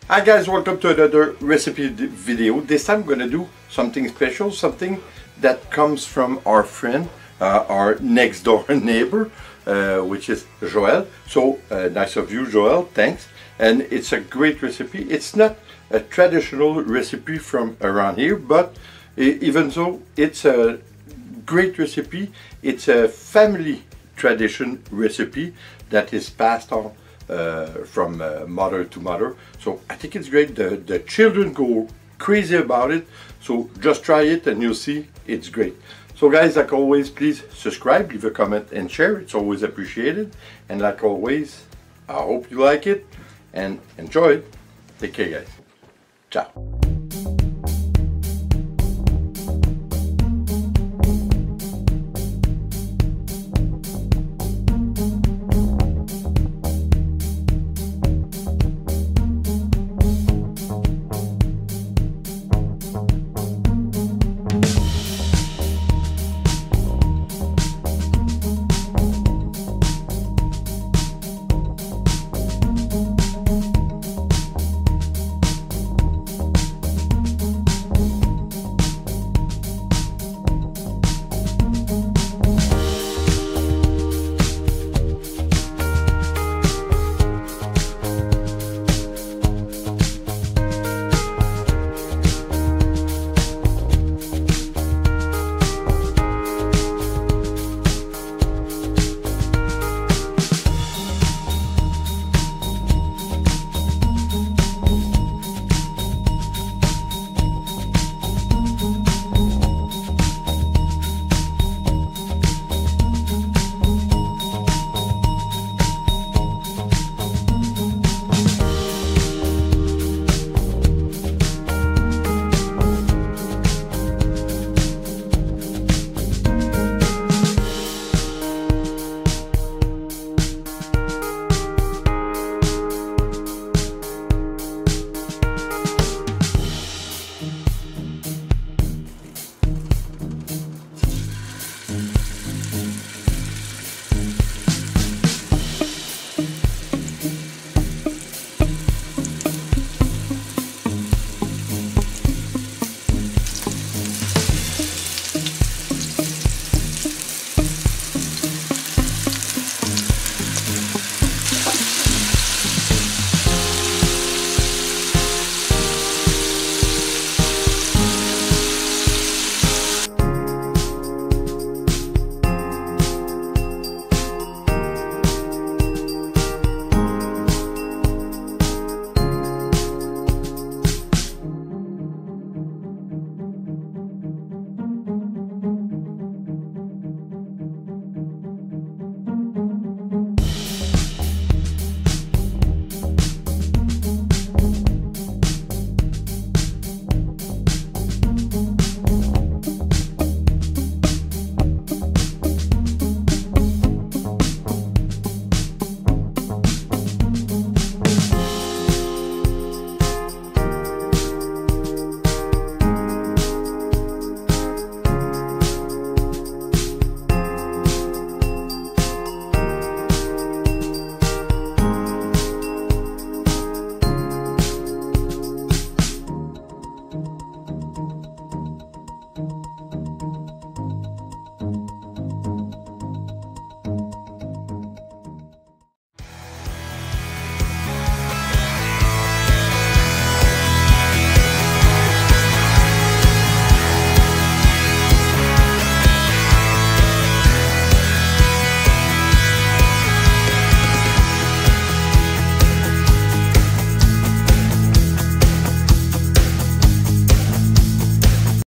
Hi guys, welcome to another recipe video. This time I'm going to do something special, something that comes from our friend, our next door neighbor, which is Joel. So nice of you, Joel, thanks. And it's a great recipe. It's not a traditional recipe from around here, but even though it's a great recipe, it's a family tradition recipe that is passed on from mother to mother. So I think it's great. The children go crazy about it. So just try it and you'll see it's great. So guys, like always, please subscribe, leave a comment and share. It's always appreciated. And like always, I hope you like it and enjoy it. Take care guys. Ciao.